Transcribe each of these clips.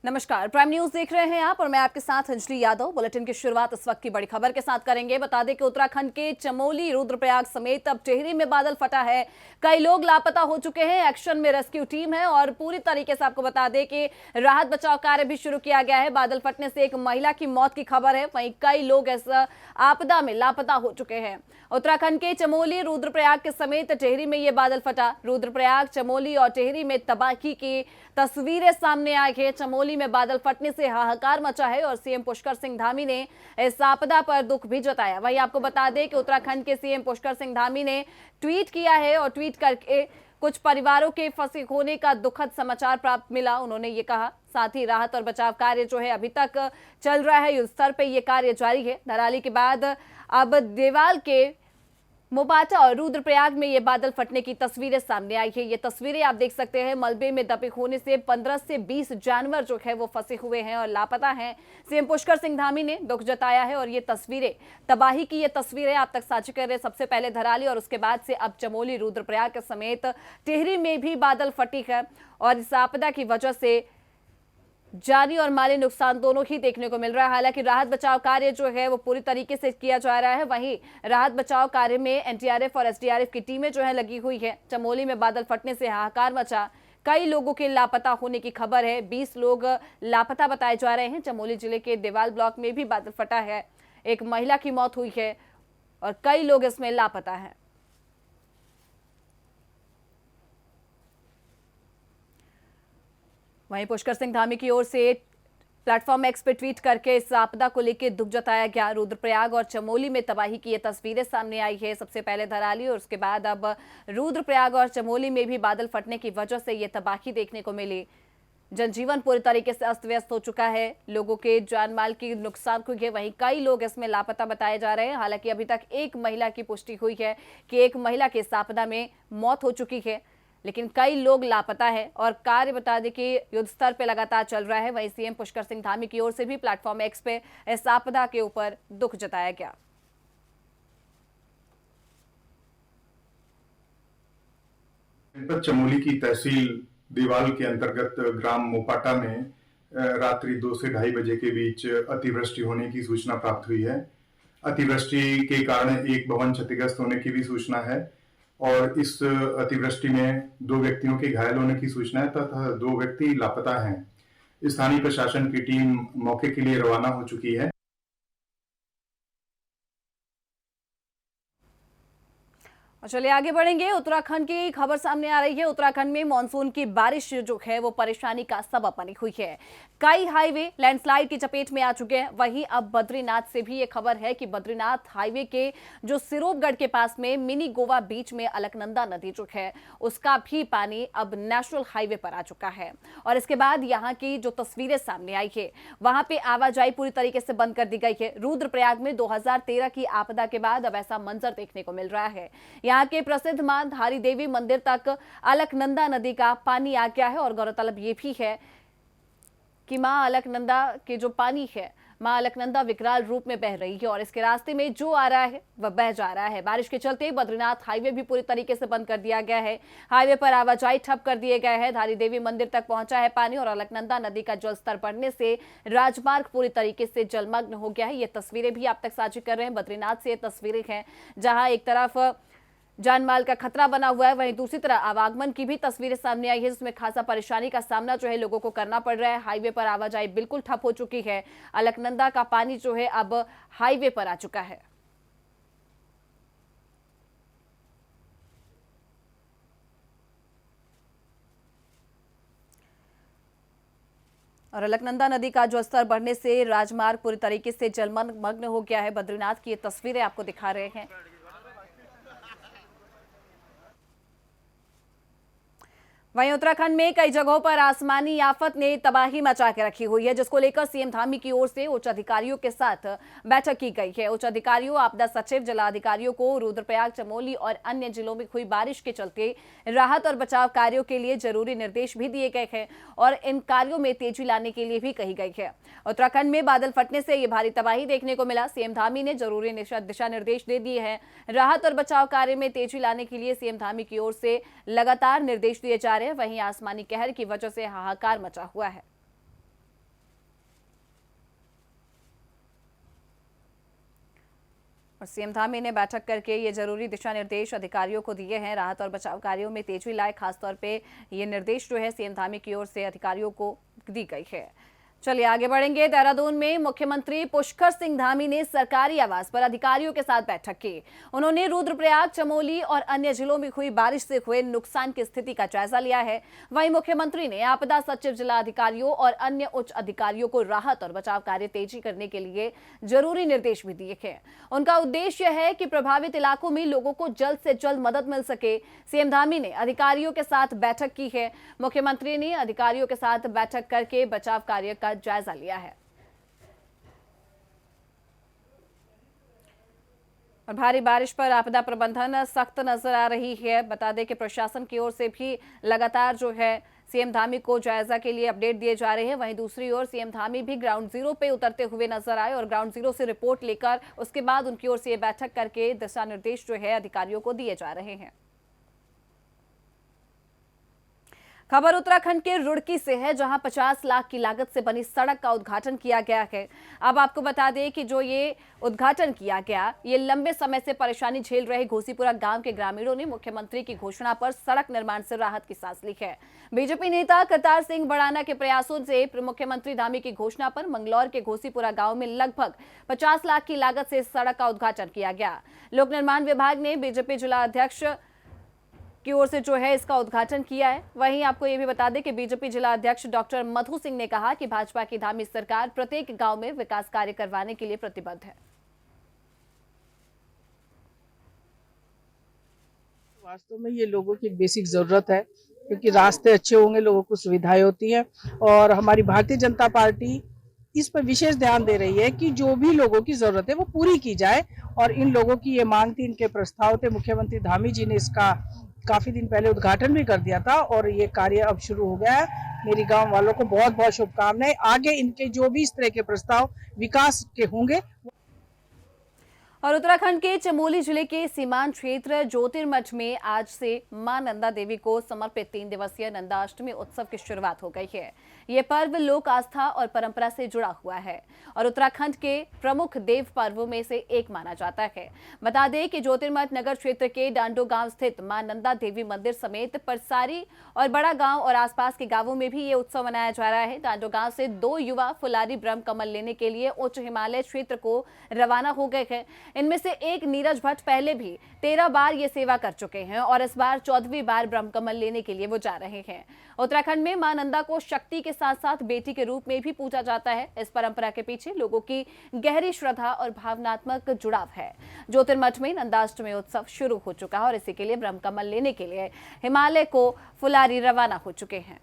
नमस्कार, prime news देख रहे हैं आप और मैं आपके साथ अंजलि यादव। बुलेटिन की शुरुआत इस वक्त की बड़ी खबर के साथ करेंगे। बता दें कि उत्तराखंड के चमोली, रुद्रप्रयाग समेत अब टिहरी में बादल फटा है। कई लोग लापता हो चुके हैं। एक्शन में रेस्क्यू टीम है और पूरी तरीके से आपको बता दें कि राहत बचाव कार्य भी शुरू किया गया है। बादल फटने से एक महिला की मौत की खबर है, वहीं कई लोग इस आपदा में लापता हो चुके हैं। उत्तराखंड के चमोली, रुद्रप्रयाग के समेत टिहरी में यह बादल फटा। रुद्रप्रयाग, चमोली और टिहरी में तबाही की तस्वीरें सामने आई है। चमोली में बादल फटने से हाहाकार मचा है और सीएम पुष्कर सिंह धामी ने इस आपदा पर दुख भी जताया। वहीं आपको बता दें कि उत्तराखंड के सीएम पुष्कर सिंह धामी ने ट्वीट किया है और ट्वीट करके कुछ परिवारों के फंसे होने का दुखद समाचार प्राप्त मिला, उन्होंने ये कहा। साथ ही राहत और बचाव कार्य जो है अभी तक चल रहा है, युद्ध स्तर पर यह कार्य जारी है। धराली के बाद अब देवाल के मोपाटा और रुद्रप्रयाग में ये बादल फटने की तस्वीरें सामने आई है। ये तस्वीरें आप देख सकते हैं। मलबे में दबे होने से 15 से 20 जानवर जो है वो फंसे हुए हैं और लापता हैं। सीएम पुष्कर सिंह धामी ने दुख जताया है और ये तस्वीरें, तबाही की ये तस्वीरें आप तक साझा कर रहे हैं। सबसे पहले धराली और उसके बाद से अब चमोली, रुद्रप्रयाग के समेत टिहरी में भी बादल फटी है और इस आपदा की वजह से जानी और माली नुकसान दोनों ही देखने को मिल रहा है। हालांकि राहत बचाव कार्य जो है वो पूरी तरीके से किया जा रहा है। वहीं राहत बचाव कार्य में एनडीआरएफ और एसडीआरएफ की टीमें जो है लगी हुई है। चमोली में बादल फटने से हाहाकार मचा, कई लोगों के लापता होने की खबर है। 20 लोग लापता बताए जा रहे हैं। चमोली जिले के देवाल ब्लॉक में भी बादल फटा है, एक महिला की मौत हुई है और कई लोग इसमें लापता है। वहीं पुष्कर सिंह धामी की ओर से प्लेटफॉर्म एक्स पे ट्वीट करके इस आपदा को लेकर दुख जताया गया। रुद्रप्रयाग और चमोली में तबाही की ये तस्वीरें सामने आई है। सबसे पहले धराली और उसके बाद अब रुद्रप्रयाग और चमोली में भी बादल फटने की वजह से ये तबाही देखने को मिली। जनजीवन पूरी तरीके से अस्त व्यस्त हो चुका है, लोगों के जान माल की नुकसान हुई है। वहीं कई लोग इसमें लापता बताए जा रहे हैं। हालांकि अभी तक एक महिला की पुष्टि हुई है कि एक महिला की इस आपदा में मौत हो चुकी है, लेकिन कई लोग लापता है और कार्य बता दें कि युद्ध स्तर पे लगातार चल रहा है। वहीं सीएम पुष्कर सिंह धामी की ओर से भी प्लेटफॉर्म एक्स पे इस आपदा के ऊपर दुख जताया गया। चमोली की तहसील देवाल के अंतर्गत ग्राम मोपाटा में रात्रि 2 से 2:30 बजे के बीच अतिवृष्टि होने की सूचना प्राप्त हुई है। अतिवृष्टि के कारण एक भवन क्षतिग्रस्त होने की भी सूचना है और इस अतिवृष्टि में 2 व्यक्तियों के घायल होने की सूचना है तथा 2 व्यक्ति लापता हैं। स्थानीय प्रशासन की टीम मौके के लिए रवाना हो चुकी है। चलिए आगे बढ़ेंगे। उत्तराखंड की खबर सामने आ रही है। उत्तराखंड में मानसून की बारिश जो है वो परेशानी का सबब बनी हुई है। कई हाईवे लैंडस्लाइड की चपेट में आ चुके हैं। वहीं अब बद्रीनाथ से भी ये खबर है कि बद्रीनाथ हाईवे के जो सिरोपगढ़ के पास में मिनी गोवा बीच में अलकनंदा नदी जो है उसका भी पानी अब नेशनल हाईवे पर आ चुका है। और इसके बाद यहाँ की जो तस्वीरें सामने आई है, वहां पे आवाजाही पूरी तरीके से बंद कर दी गई है। रुद्रप्रयाग में 2013 की आपदा के बाद अब ऐसा मंजर देखने को मिल रहा है। यहाँ के प्रसिद्ध मां धारी देवी मंदिर तक अलकनंदा नदी का पानी आ गया है और गौरतलब ये भी है कि मां अलकनंदा के जो पानी है, मां अलकनंदा विकराल रूप में बह रही है और इसके रास्ते में जो आ रहा है वह बह जा रहा है। बारिश के चलते बद्रीनाथ हाईवे भी पूरी तरीके से बंद कर दिया गया है। हाईवे पर आवाजाही ठप कर दिए गए हैं। धारी देवी मंदिर तक पहुंचा है पानी और अलकनंदा नदी का जलस्तर बढ़ने से राजमार्ग पूरी तरीके से जलमग्न हो गया है। ये तस्वीरें भी आप तक साझा कर रहे हैं। बद्रीनाथ से ये तस्वीरें हैं जहां एक तरफ जानमाल का खतरा बना हुआ है, वहीं दूसरी तरफ आवागमन की भी तस्वीरें सामने आई है जिसमें खासा परेशानी का सामना जो है लोगों को करना पड़ रहा है। हाईवे पर आवाजाही बिल्कुल ठप हो चुकी है। अलकनंदा का पानी जो है अब हाईवे पर आ चुका है। और अलकनंदा नदी का जलस्तर बढ़ने से राजमार्ग पूरी तरीके से जलमग्न हो गया है। बद्रीनाथ की ये तस्वीरें आपको दिखा रहे हैं। वहीं उत्तराखंड में कई जगहों पर आसमानी आफत ने तबाही मचा के रखी हुई है, जिसको लेकर सीएम धामी की ओर से उच्च अधिकारियों के साथ बैठक की गई है। उच्च अधिकारियों, आपदा सचिव, जिलाधिकारियों को रुद्रप्रयाग, चमोली और अन्य जिलों में हुई बारिश के चलते राहत और बचाव कार्यों के लिए जरूरी निर्देश भी दिए गए हैं और इन कार्यों में तेजी लाने के लिए भी कही गई है। उत्तराखंड में बादल फटने से ये भारी तबाही देखने को मिला। सीएम धामी ने जरूरी दिशा निर्देश दे दिए हैं। राहत और बचाव कार्य में तेजी लाने के लिए सीएम धामी की ओर से लगातार निर्देश दिए जा रहे हैं। वहीं आसमानी कहर की वजह से हाहाकार मचा हुआ है। और सीएम धामी ने बैठक करके ये जरूरी दिशा निर्देश अधिकारियों को दिए हैं। राहत और बचाव कार्यों में तेजी लाए, खासतौर पे ये निर्देश जो है सीएम धामी की ओर से अधिकारियों को दी गई है। चलिए आगे बढ़ेंगे। देहरादून में मुख्यमंत्री पुष्कर सिंह धामी ने सरकारी आवास पर अधिकारियों के साथ बैठक की। उन्होंने रुद्रप्रयाग, चमोली और अन्य जिलों में हुई बारिश से हुए नुकसान की स्थिति का जायजा लिया है। वहीं मुख्यमंत्री ने आपदा सचिव, जिला अधिकारियों और अन्य उच्च अधिकारियों को राहत और बचाव कार्य तेजी करने के लिए जरूरी निर्देश भी दिए हैं। उनका उद्देश्य है कि प्रभावित इलाकों में लोगों को जल्द से जल्द मदद मिल सके। सीएम धामी ने अधिकारियों के साथ बैठक की है। मुख्यमंत्री ने अधिकारियों के साथ बैठक करके बचाव कार्य का जायजा लिया है। और भारी बारिश पर आपदा प्रबंधन सख्त नजर आ रही है। बता दें कि प्रशासन की ओर से भी लगातार जो है सीएम धामी को जायजा के लिए अपडेट दिए जा रहे हैं। वहीं दूसरी ओर सीएम धामी भी ग्राउंड जीरो पे उतरते हुए नजर आए और ग्राउंड जीरो से रिपोर्ट लेकर उसके बाद उनकी ओर से ये बैठक करके दिशा निर्देश जो है अधिकारियों को दिए जा रहे हैं। खबर उत्तराखंड के रुड़की से है, जहां 50 लाख की लागत से बनी सड़क का उद्घाटन किया गया है। अब आपको बता दें कि जो ये उद्घाटन किया गया, ये लंबे समय से परेशानी झेल रहे घोसीपुरा गांव के ग्रामीणों ने मुख्यमंत्री की घोषणा पर सड़क निर्माण से राहत की सांस ली है। बीजेपी नेता करतार सिंह बड़ाना के प्रयासों से मुख्यमंत्री धामी की घोषणा पर मंगलौर के घोसीपुरा गांव में लगभग 50 लाख की लागत से सड़क का उद्घाटन किया गया। लोक निर्माण विभाग ने बीजेपी जिला अध्यक्ष की ओर से जो है इसका उद्घाटन किया है। वहीं आपको ये भी बता दें कि बीजेपी जिला अध्यक्ष डॉक्टर मधु सिंह ने कहा कि भाजपा की धामी सरकार प्रत्येक गांव में विकास कार्य करवाने के लिए प्रतिबद्ध है। वास्तव में ये लोगों की बेसिक जरूरत है, क्योंकि रास्ते अच्छे होंगे, लोगों को सुविधाएं होती हैं। और हमारी भारतीय जनता पार्टी इस पर विशेष ध्यान दे रही है कि जो भी लोगों की जरूरत है वो पूरी की जाए। और इन लोगों की ये मांग थी, इनके प्रस्ताव थे। मुख्यमंत्री धामी जी ने इसका काफी दिन पहले उद्घाटन भी कर दिया था और ये कार्य अब शुरू हो गया है। मेरी गांव वालों को बहुत बहुत शुभकामनाएं। आगे इनके जो भी इस तरह के प्रस्ताव विकास के होंगे। और उत्तराखंड के चमोली जिले के सीमांत क्षेत्र ज्योतिर्मठ में आज से मां नंदा देवी को समर्पित 3 दिवसीय नंदाष्टमी उत्सव की शुरुआत हो गई है। ये पर्व लोक आस्था और परंपरा से जुड़ा हुआ है और उत्तराखंड के प्रमुख देव पर्वों में से एक माना जाता है। बता दें कि ज्योतिर्मठ नगर क्षेत्र के डांडो गांव स्थित मां नंदा देवी मंदिर समेत परसारी और बड़ा गांव और आसपास के गांवों में भी ये उत्सव मनाया जा रहा है। डांडो गांव से 2 युवा फुलारी ब्रह्म कमल लेने के लिए उच्च हिमालय क्षेत्र को रवाना हो गए हैं। इनमें से एक नीरज भट्ट पहले भी 13 बार ये सेवा कर चुके हैं और इस बार 14वीं बार ब्रह्म कमल लेने के लिए वो जा रहे हैं। उत्तराखंड में मां नंदा को शक्ति के साथ साथ बेटी के रूप में भी पूजा जाता है। इस परंपरा के पीछे लोगों की गहरी श्रद्धा और भावनात्मक जुड़ाव है। ज्योतिर्मठ में नंदाष्टमी उत्सव शुरू हो चुका है और इसी के लिए ब्रह्म कमल लेने के लिए हिमालय को फुलारी रवाना हो चुके हैं।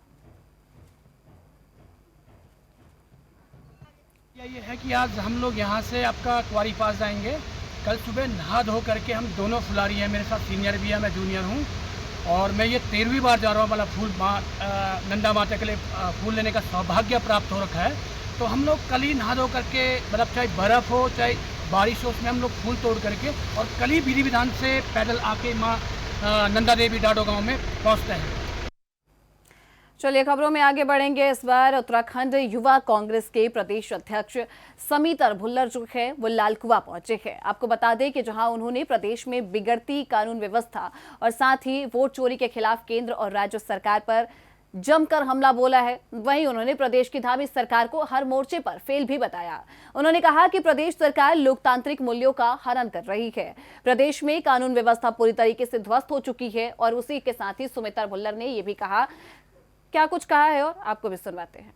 ये है कि आज हम लोग यहाँ से आपका कुंवारी पास जाएंगे। कल सुबह नहा धो करके हम दोनों फुलारी हैं, मेरे साथ सीनियर भी है, मैं जूनियर हूँ और मैं ये 13वीं बार जा रहा हूँ। वाला फूल नंदा माता के लिए फूल लेने का सौभाग्य प्राप्त हो रखा है। तो हम लोग कल ही नहा धो करके, मतलब चाहे बर्फ़ हो चाहे बारिश हो, उसमें हम लोग फूल तोड़ करके और कल ही विधि विधान से पैदल आके माँ नंदा देवी डाडो गाँव में पहुँचते हैं। चलिए खबरों में आगे बढ़ेंगे। इस बार उत्तराखंड युवा कांग्रेस के प्रदेश अध्यक्ष समीतर भुल्लर जो है वो लालकुआ पहुंचे हैं। आपको बता दें कि जहां उन्होंने प्रदेश में बिगड़ती कानून व्यवस्था और साथ ही वोट चोरी के खिलाफ केंद्र और राज्य सरकार पर जमकर हमला बोला है, वहीं उन्होंने प्रदेश की धामी सरकार को हर मोर्चे पर फेल भी बताया। उन्होंने कहा कि प्रदेश सरकार लोकतांत्रिक मूल्यों का हनन कर रही है। प्रदेश में कानून व्यवस्था पूरी तरीके से ध्वस्त हो चुकी है और उसी के साथ ही सुमितर भुल्लर ने यह भी कहा, क्या कुछ कहा है और आपको भी सुनवाते हैं।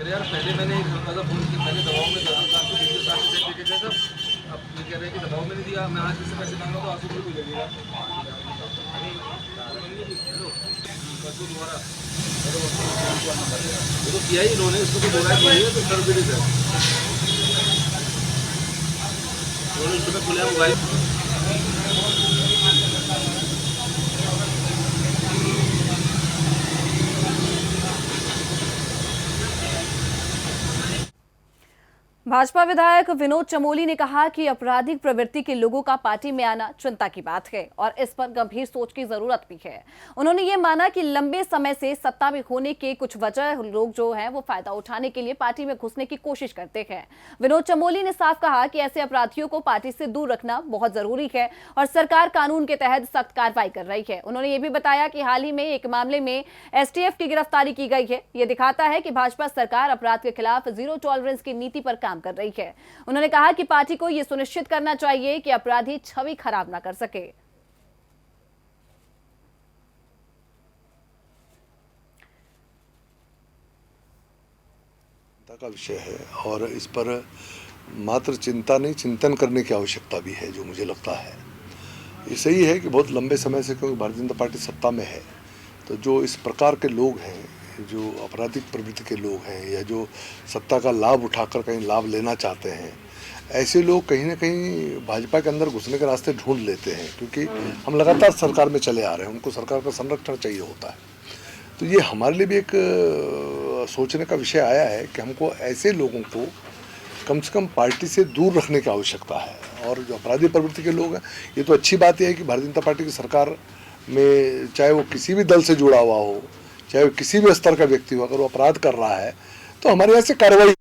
यार पहले मैंने एक हल्का सा फोन किया, पहले दबाव में 10 लाख से 20 लाख से देखे थे सब। अब ये कह रहे हैं कि दबाव में नहीं दिया, मैं आज किसी पैसे मांगा तो आपको भी लगेगा। हेलो दोबारा तो किया ही इन्होंने, इसको तो बोला नहीं है तो कर भी नहीं सर उन्होंने इस पर खुला मोबाइल। भाजपा विधायक विनोद चमोली ने कहा कि आपराधिक प्रवृत्ति के लोगों का पार्टी में आना चिंता की बात है और इस पर गंभीर सोच की जरूरत भी है। उन्होंने ये माना कि लंबे समय से सत्ता में होने के कुछ वजह लोग जो हैं वो फायदा उठाने के लिए पार्टी में घुसने की कोशिश करते हैं। विनोद चमोली ने साफ कहा कि ऐसे अपराधियों को पार्टी से दूर रखना बहुत जरूरी है और सरकार कानून के तहत सख्त कार्रवाई कर रही है। उन्होंने ये भी बताया कि हाल ही में एक मामले में एसटीएफ की गिरफ्तारी की गई है। ये दिखाता है कि भाजपा सरकार अपराध के खिलाफ जीरो टॉलरेंस की नीति पर काम कर रही है। उन्होंने कहा कि पार्टी को यह सुनिश्चित करना चाहिए कि अपराधी छवि खराब ना कर सके। का विषय है और इस पर मात्र चिंता नहीं, चिंतन करने की आवश्यकता भी है। जो मुझे लगता है ये सही है कि बहुत लंबे समय से, क्योंकि भारतीय जनता पार्टी सत्ता में है, तो जो इस प्रकार के लोग हैं, जो आपराधिक प्रवृत्ति के लोग हैं या जो सत्ता का लाभ उठाकर कहीं लाभ लेना चाहते हैं, ऐसे लोग कहीं ना कहीं भाजपा के अंदर घुसने के रास्ते ढूंढ लेते हैं। क्योंकि हम लगातार सरकार में चले आ रहे हैं, उनको सरकार का संरक्षण चाहिए होता है। तो ये हमारे लिए भी एक सोचने का विषय आया है कि हमको ऐसे लोगों को कम से कम पार्टी से दूर रखने की आवश्यकता है। और जो अपराधी प्रवृत्ति के लोग हैं, ये तो अच्छी बात यह है कि भारतीय जनता पार्टी की सरकार में चाहे वो किसी भी दल से जुड़ा हुआ हो, चाहे वो किसी भी स्तर का व्यक्ति हो, अगर वो अपराध कर रहा है तो हमारे यहाँ से कार्रवाई।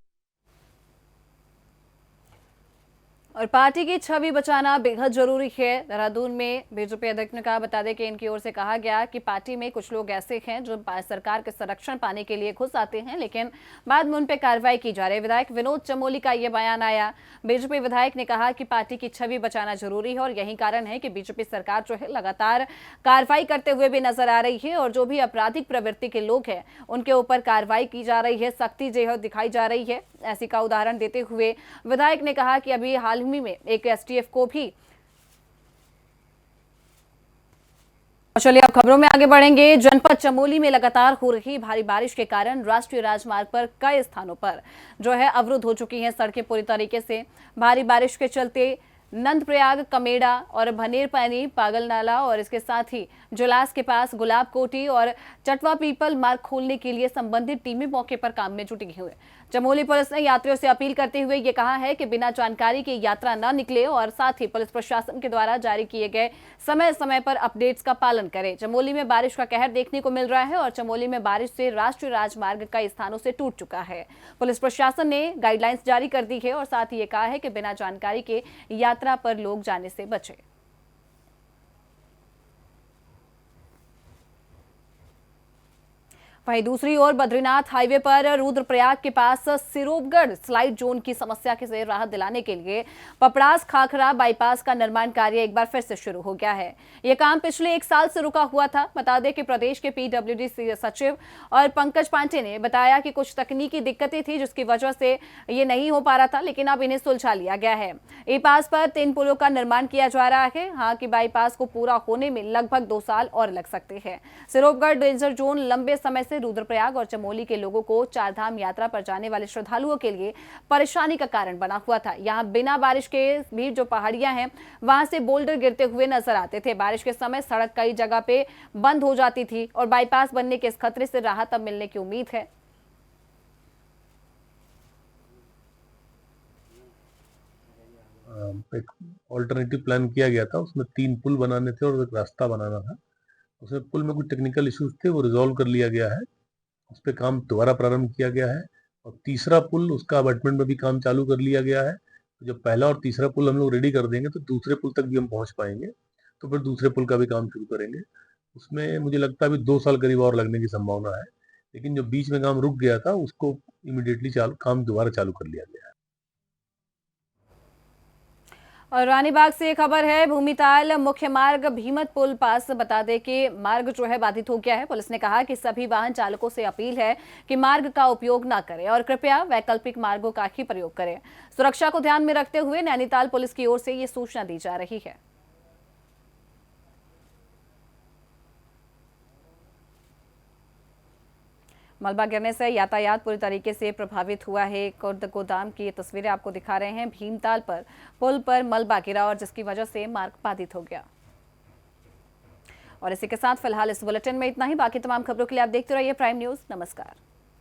और पार्टी की छवि बचाना बेहद जरूरी है। देहरादून में बीजेपी अध्यक्ष ने कहा, बता दें कि इनकी ओर से कहा गया कि पार्टी में कुछ लोग ऐसे हैं जो सरकार के संरक्षण पाने के लिए घुस आते हैं, लेकिन बाद में उन पर कार्रवाई की जा रही है। विधायक विनोद चमोली का यह बयान आया। बीजेपी विधायक ने कहा कि पार्टी की छवि बचाना जरूरी है और यही कारण है कि बीजेपी सरकार जो है लगातार कार्रवाई करते हुए भी नजर आ रही है और जो भी आपराधिक प्रवृत्ति के लोग हैं उनके ऊपर कार्रवाई की जा रही है, सख्ती जो है दिखाई जा रही है। ऐसी का उदाहरण देते हुए विधायक ने कहा कि अभी हाल ही में एक एसटीएफ को भी। चलिए अब खबरों में आगे बढ़ेंगे। जनपद चमोली में लगातार हो रही भारी बारिश के कारण राष्ट्रीय राजमार्ग पर कई स्थानों पर जो है अवरुद्ध हो चुकी हैं सड़कें पूरी तरीके से। भारी बारिश के चलते नंदप्रयाग, कमेड़ा और भनेर पानी, पागल नाला और इसके साथ ही जुलास के पास गुलाब कोटी और चटवा पीपल मार्ग खोलने के लिए संबंधित टीमें मौके पर काम में जुटी हुई। चमोली पुलिस ने यात्रियों से अपील करते हुए ये कहा है कि बिना जानकारी के यात्रा न निकले और साथ ही पुलिस प्रशासन के द्वारा जारी किए गए समय समय पर अपडेट्स का पालन करें। चमोली में बारिश का कहर देखने को मिल रहा है और चमोली में बारिश से राष्ट्रीय राजमार्ग कई स्थानों से टूट चुका है। पुलिस प्रशासन ने गाइडलाइंस जारी कर दी है और साथ ही ये कहा है कि बिना जानकारी के यात्रा पर लोग जाने से बचें। वहीं दूसरी ओर बद्रीनाथ हाईवे पर रुद्रप्रयाग के पास सिरोबगढ़ स्लाइड जोन की समस्या से राहत दिलाने के लिए पपड़ास खाखरा बाईपास का निर्माण कार्य एक बार फिर से शुरू हो गया है। यह काम पिछले 1 साल से रुका हुआ था। बता दें कि प्रदेश के पीडब्ल्यूडी सचिव और पंकज पांडे ने बताया कि कुछ तकनीकी दिक्कतें थी जिसकी वजह से ये नहीं हो पा रहा था, लेकिन अब इन्हें सुलझा लिया गया है। ई पास पर 3 पुलों का निर्माण किया जा रहा है। हाँ कि बाईपास को पूरा होने में लगभग 2 साल और लग सकते हैं। सिरोबगढ़ डेंजर जोन लंबे समय से रुद्रप्रयाग और चमोली के लोगों को चारधाम यात्रा पर जाने वाले श्रद्धालुओं के लिए परेशानी का कारण बना हुआ था। यहाँ बिना बारिश के भी जो पहाड़ियां हैं वहां से बोल्डर गिरते हुए नजर आते थे। बारिश के समय सड़क कई जगह पे बंद हो जाती थी और बाईपास बनने के इस खतरे से राहत अब मिलने की उम्मीद है। एक ऑल्टरनेटिव प्लान किया गया था, उसमें 3 पुल बनाने थे और एक रास्ता बनाना था। उसमें पुल में कुछ टेक्निकल इश्यूज थे, वो रिजॉल्व कर लिया गया है। उस पर काम दोबारा प्रारंभ किया गया है और तीसरा पुल उसका अबटमेंट में भी काम चालू कर लिया गया है। तो जब पहला और तीसरा पुल हम लोग रेडी कर देंगे तो दूसरे पुल तक भी हम पहुंच पाएंगे, तो फिर दूसरे पुल का भी काम शुरू करेंगे। उसमें मुझे लगता है अभी 2 साल करीब और लगने की संभावना है, लेकिन जो बीच में काम रुक गया था उसको इमीडिएटली काम दोबारा चालू कर लिया गया है। और रानीबाग से खबर है, भूमिताल मुख्य मार्ग भीमत पुल पास बता दें कि मार्ग जो है बाधित हो गया है। पुलिस ने कहा कि सभी वाहन चालकों से अपील है कि मार्ग का उपयोग न करें और कृपया वैकल्पिक मार्गों का ही प्रयोग करें। सुरक्षा को ध्यान में रखते हुए नैनीताल पुलिस की ओर से ये सूचना दी जा रही है। मलबा गिरने से यातायात पूरी तरीके से प्रभावित हुआ है। कुर्द गोदाम की ये तस्वीरें आपको दिखा रहे हैं। भीमताल पर पुल पर मलबा गिरा और जिसकी वजह से मार्ग बाधित हो गया। और इसी के साथ फिलहाल इस बुलेटिन में इतना ही। बाकी तमाम खबरों के लिए आप देखते रहिए प्राइम न्यूज़। नमस्कार।